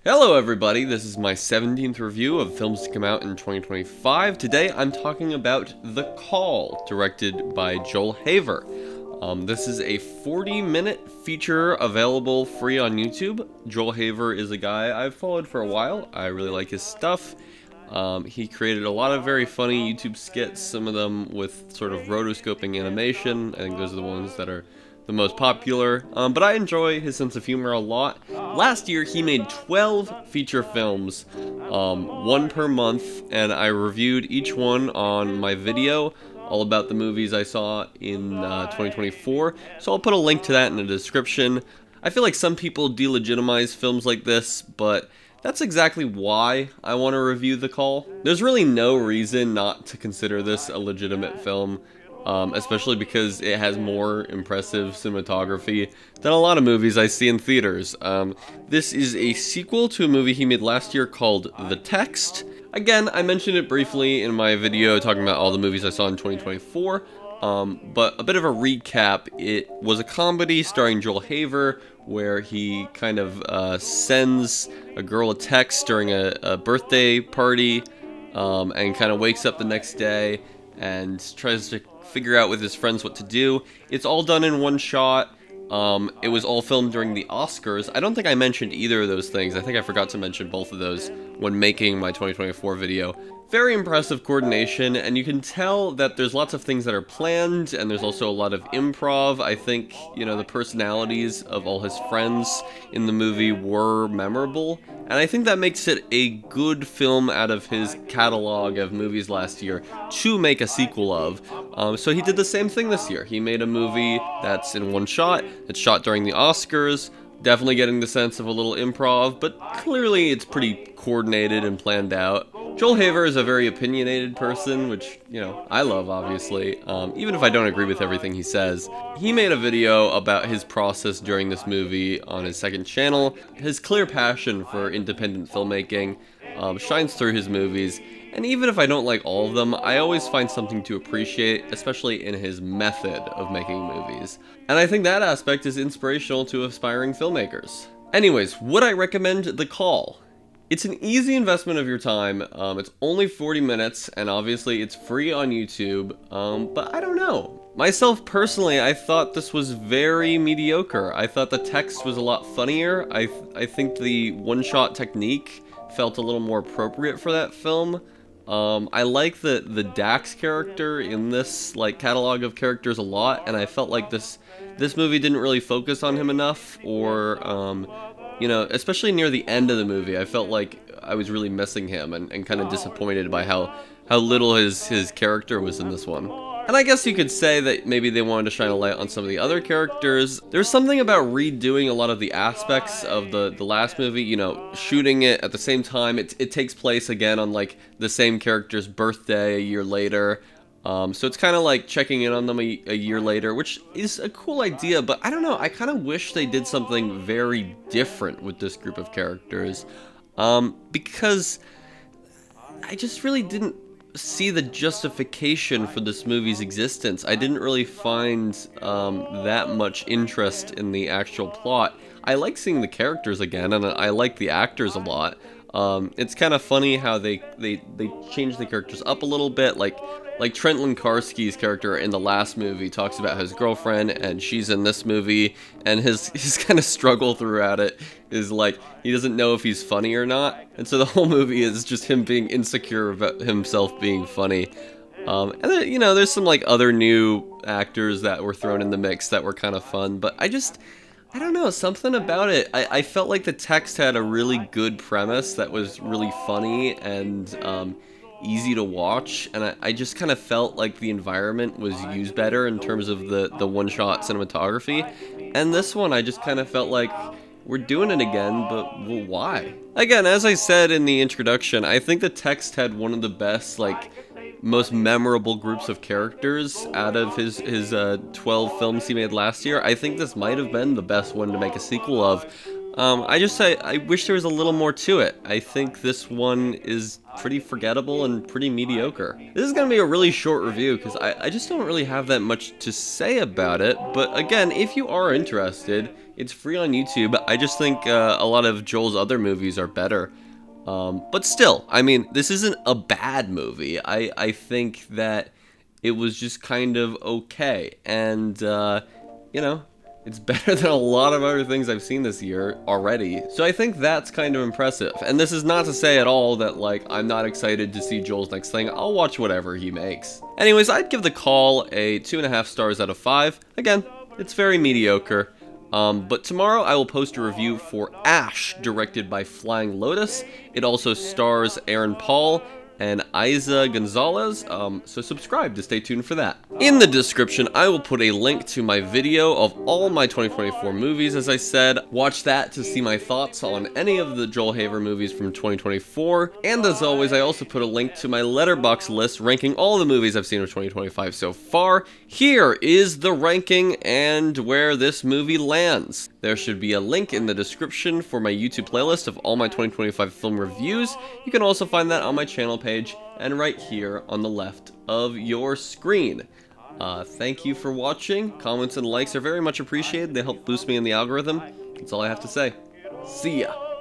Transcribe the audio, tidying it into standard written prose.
Hello everybody, this is my 17th review of films to come out in 2025. Today I'm talking about The Call, directed by Joel Haver. This is a 40-minute feature available free on YouTube. Joel Haver is a guy I've followed for a while. I really like his stuff. He created a lot of very funny YouTube skits, some of them with sort of rotoscoping animation. I think those are the ones that are the most popular, but I enjoy his sense of humor a lot. Last year, he made 12 feature films, one per month, and I reviewed each one on my video, all about the movies I saw in 2024, so I'll put a link to that in the description. I feel like some people delegitimize films like this, but that's exactly why I want to review The Call. There's really no reason not to consider this a legitimate film. Especially because it has more impressive cinematography than a lot of movies I see in theaters. This is a sequel to a movie he made last year called The Text. Again, I mentioned it briefly in my video talking about all the movies I saw in 2024, but a bit of a recap. It was a comedy starring Joel Haver, where he kind of sends a girl a text during a birthday party, and kind of wakes up the next day and tries to figure out with his friends what to do. It's all done in one shot. It was all filmed during the Oscars. I don't think I mentioned either of those things. I think I forgot to mention both of those when making my 2024 video. Very impressive coordination, and you can tell that there's lots of things that are planned, and there's also a lot of improv. I think, the personalities of all his friends in the movie were memorable, and I think that makes it a good film out of his catalog of movies last year to make a sequel of. So he did the same thing this year. He made a movie that's in one shot, it's shot during the Oscars, definitely getting the sense of a little improv, but clearly it's pretty coordinated and planned out. Joel Haver is a very opinionated person, which, I love, obviously, even if I don't agree with everything he says. He made a video about his process during this movie on his second channel. His clear passion for independent filmmaking shines through his movies, and even if I don't like all of them, I always find something to appreciate, especially in his method of making movies. And I think that aspect is inspirational to aspiring filmmakers. Anyways, would I recommend The Call? It's an easy investment of your time. It's only 40 minutes, and obviously it's free on YouTube, but I don't know. Myself personally, I thought this was very mediocre. I thought the text was a lot funnier. I think the one-shot technique felt a little more appropriate for that film. I like the Dax character in this catalog of characters a lot, and I felt like this movie didn't really focus on him enough, or especially near the end of the movie, I felt like I was really missing him and kind of disappointed by how little his character was in this one. And I guess you could say that maybe they wanted to shine a light on some of the other characters. There's something about redoing a lot of the aspects of the last movie, shooting it at the same time. It takes place again on the same character's birthday a year later. So it's kind of like checking in on them a year later, which is a cool idea, but I don't know, I kind of wish they did something very different with this group of characters, because I just really didn't see the justification for this movie's existence. I didn't really find that much interest in the actual plot. I like seeing the characters again, and I like the actors a lot. It's kind of funny how they change the characters up a little bit, like Trent Lenkarski's character in the last movie talks about his girlfriend, and she's in this movie, and his kind of struggle throughout it is he doesn't know if he's funny or not, and so the whole movie is just him being insecure about himself being funny. And then, there's some other new actors that were thrown in the mix that were kind of fun, but I don't know, something about it. I felt like the text had a really good premise that was really funny and easy to watch, and I just kind of felt like the environment was used better in terms of the one-shot cinematography. And this one, I just kind of felt like we're doing it again, but well, why? Again, as I said in the introduction, I think the text had one of the best, most memorable groups of characters out of his 12 films he made last year. I think this might have been the best one to make a sequel of. I wish there was a little more to it. I think this one is pretty forgettable and pretty mediocre. This is gonna be a really short review because I just don't really have that much to say about it. But again, if you are interested, it's free on YouTube. I just think a lot of Joel's other movies are better. But still, I mean, this isn't a bad movie. I think that it was just kind of okay. And, you know, it's better than a lot of other things I've seen this year already. So I think that's kind of impressive. And this is not to say at all that, like, I'm not excited to see Joel's next thing. I'll watch whatever he makes. Anyways, I'd give The Call a 2.5 stars out of 5. Again, it's very mediocre. But tomorrow I will post a review for Ash, directed by Flying Lotus. It also stars Aaron Paul and Isa Gonzalez, so subscribe to stay tuned for that. In the description, I will put a link to my video of all my 2024 movies, as I said. Watch that to see my thoughts on any of the Joel Haver movies from 2024. And as always, I also put a link to my Letterboxd list ranking all the movies I've seen of 2025 so far. Here is the ranking and where this movie lands. There should be a link in the description for my YouTube playlist of all my 2025 film reviews. You can also find that on my channel page and right here on the left of your screen. Thank you for watching. Comments and likes are very much appreciated. They help boost me in the algorithm. That's all I have to say. See ya.